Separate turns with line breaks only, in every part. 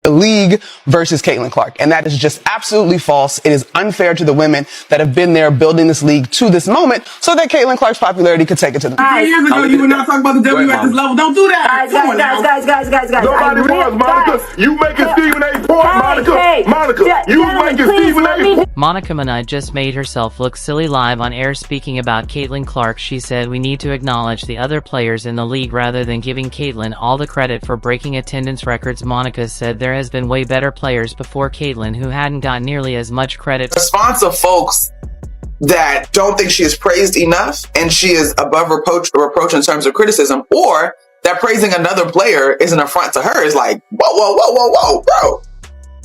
the league versus Caitlin Clark. And that is just absolutely false. It is unfair to the women that have been there building this league to this moment so that Caitlin Clark's popularity could take it to the
3 years ago, you were not talking about the W at this level. Don't do that.
Guys.
Nobody was, Monica. You making Stephen A. point, Monica. Monica, you making Stephen A. point.
Monica Minot just made herself look silly live on air speaking about Caitlin Clark. She said, "We need to acknowledge the other players in the league rather than giving Caitlin all the credit for breaking attendance records." Monica said there has been way better players before Caitlin who hadn't got nearly as much credit.
The response of folks that don't think she is praised enough and she is above reproach in terms of criticism, or that praising another player is an affront to her, is like, whoa, bro.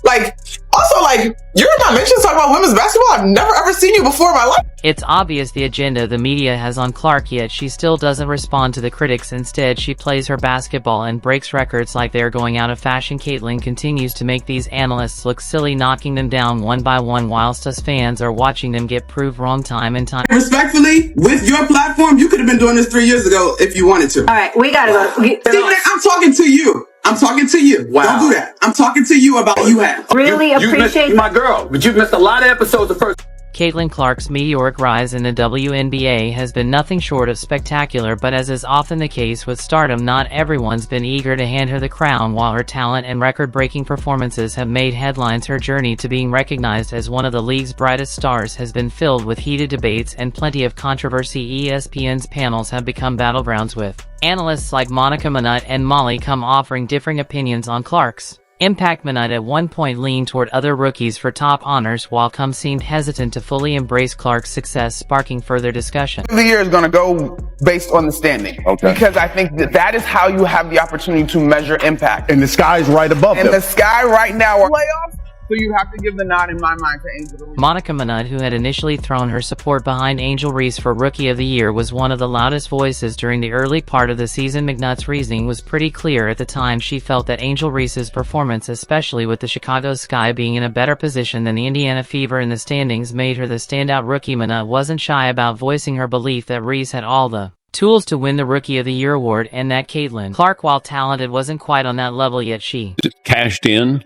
Like, also, like, you're in my mentions talking about women's basketball. I've never ever seen you before in my life.
It's obvious the agenda the media has on Clark, yet she still doesn't respond to the critics. Instead, she plays her basketball and breaks records like they're going out of fashion. Caitlin continues to make these analysts look silly, knocking them down one by one, whilst us fans are watching them get proved wrong time and time.
Respectfully, with your platform, you could have been doing this 3 years ago if you wanted to.
All right, we gotta go.
Stephen, I'm talking to you. I'm talking to you. Wow. Don't do that. I'm talking to you about what you have.
Really appreciate
my girl, but you've missed a lot of episodes of first.
Caitlin Clark's meteoric rise in the WNBA has been nothing short of spectacular, but as is often the case with stardom, not everyone's been eager to hand her the crown. While her talent and record-breaking performances have made headlines, her journey to being recognized as one of the league's brightest stars has been filled with heated debates and plenty of controversy. ESPN's panels have become battlegrounds, with analysts like Monica Minot and Molly Cum offering differing opinions on Clark's impact. Minot at one point leaned toward other rookies for top honors, while Cum seemed hesitant to fully embrace Clark's success, sparking further discussion.
The year is going to go based on the standing.
Okay.
Because I think that is how you have the opportunity to measure impact.
And the sky's right above
And
them.
the sky right now are playoffs. So you have to give the nod, in my mind, to Angel Reese.
Monica Minot, who had initially thrown her support behind Angel Reese for Rookie of the Year, was one of the loudest voices during the early part of the season. Minot's reasoning was pretty clear at the time. She felt that Angel Reese's performance, especially with the Chicago Sky being in a better position than the Indiana Fever in the standings, made her the standout rookie. Minot wasn't shy about voicing her belief that Reese had all the tools to win the Rookie of the Year award, and that Caitlin Clark, while talented, wasn't quite on that level yet. She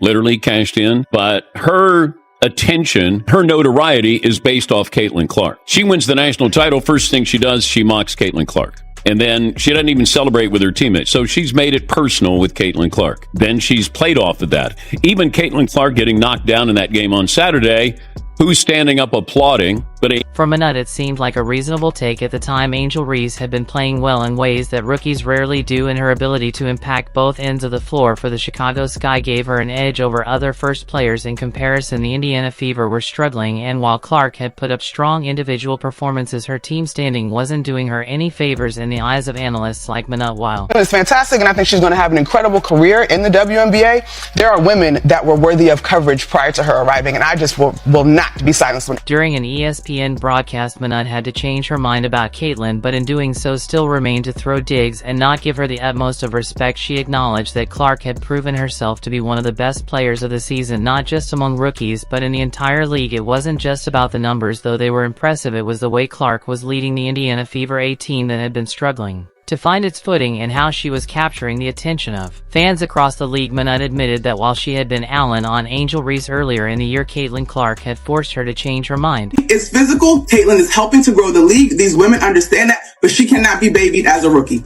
literally cashed in, but her attention, her notoriety is based off Caitlin Clark. She wins the national title. First thing she does, she mocks Caitlin Clark. And then she doesn't even celebrate with her teammates. So she's made it personal with Caitlin Clark. Then she's played off of that. Even Caitlin Clark getting knocked down in that game on Saturday, who's standing up applauding? But
for Minot, it seemed like a reasonable take at the time. Angel Reese had been playing well in ways that rookies rarely do, and her ability to impact both ends of the floor for the Chicago Sky gave her an edge over other first players. In comparison, the Indiana Fever were struggling, and while Clark had put up strong individual performances, her team standing wasn't doing her any favors in the eyes of analysts like Minot. While
it's fantastic, and I think she's going to have an incredible career in the WNBA, there are women that were worthy of coverage prior to her arriving, and I just will not be silenced.
During an ESPN broadcast, Minot had to change her mind about Caitlin, but in doing so still remained to throw digs and not give her the utmost of respect. She acknowledged that Clark had proven herself to be one of the best players of the season, not just among rookies, but in the entire league. It wasn't just about the numbers, though they were impressive. It was the way Clark was leading the Indiana Fever, a team that had been struggling to find its footing, and how she was capturing the attention of fans across the league. Minot admitted that while she had been in on Angel Reese earlier in the year, Caitlin Clark had forced her to change her mind.
It's physical. Caitlin is helping to grow the league. These women understand that, but she cannot be babied as a rookie.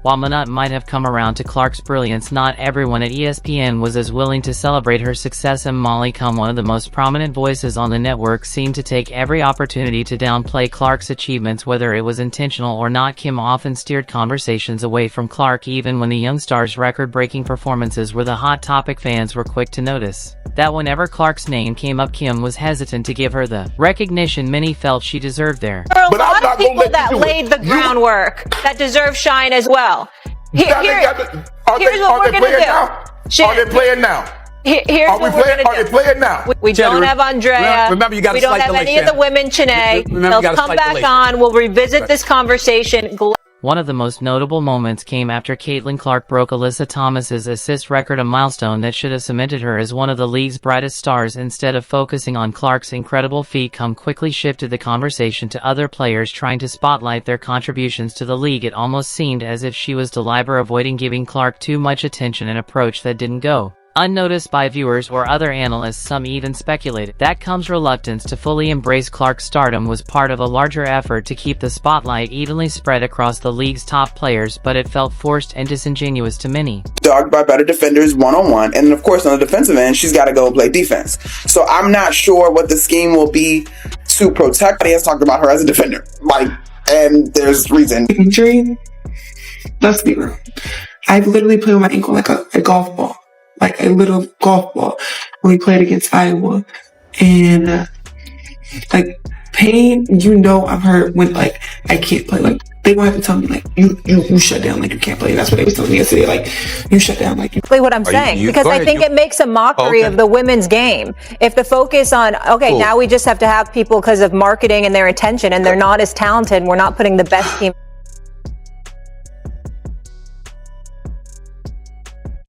While Minot might have come around to Clark's brilliance, not everyone at ESPN was as willing to celebrate her success, and Molly Cum, one of the most prominent voices on the network, seemed to take every opportunity to downplay Clark's achievements, whether it was intentional or not. Kim often steered conversations away from Clark, even when the young star's record-breaking performances were the hot topic. Fans were quick to notice that whenever Clark's name came up, Kim was hesitant to give her the recognition many felt she deserved there.
There are a lot of people that laid the groundwork that deserve shine as well. Here's what we're going to do.
Are they playing now?
Here's what we're going to do.
Are they playing now?
We don't have Andrea.
Remember, you got
we don't have any of the women, Chanae. They'll come back on. We'll revisit this conversation.
One of the most notable moments came after Caitlin Clark broke Alyssa Thomas's assist record, a milestone that should have cemented her as one of the league's brightest stars. Instead of focusing on Clark's incredible feat, Cum quickly shifted the conversation to other players, trying to spotlight their contributions to the league. It almost seemed as if she was deliberately avoiding giving Clark too much attention, an approach that didn't go Unnoticed by viewers or other analysts, some even speculated that Combs' reluctance to fully embrace Clark's stardom was part of a larger effort to keep the spotlight evenly spread across the league's top players, but it felt forced and disingenuous to many.
Dogged by better defenders one-on-one, and of course on the defensive end, she's got to go and play defense. So I'm not sure what the scheme will be to protect. He has talked about her as a defender, and there's reason.
Injury, let's be real. I literally played with my ankle like a golf ball. Like a little golf ball when we played against Iowa. And, pain, I'm hurt when, I can't play. They won't have to tell me, you shut down, you can't play. That's what they was telling me yesterday, you shut down,
Exactly what I'm saying, because I think it makes a mockery of the women's game. If the focus on, now we just have to have people because of marketing and their attention, and they're not as talented, we're not putting the best team.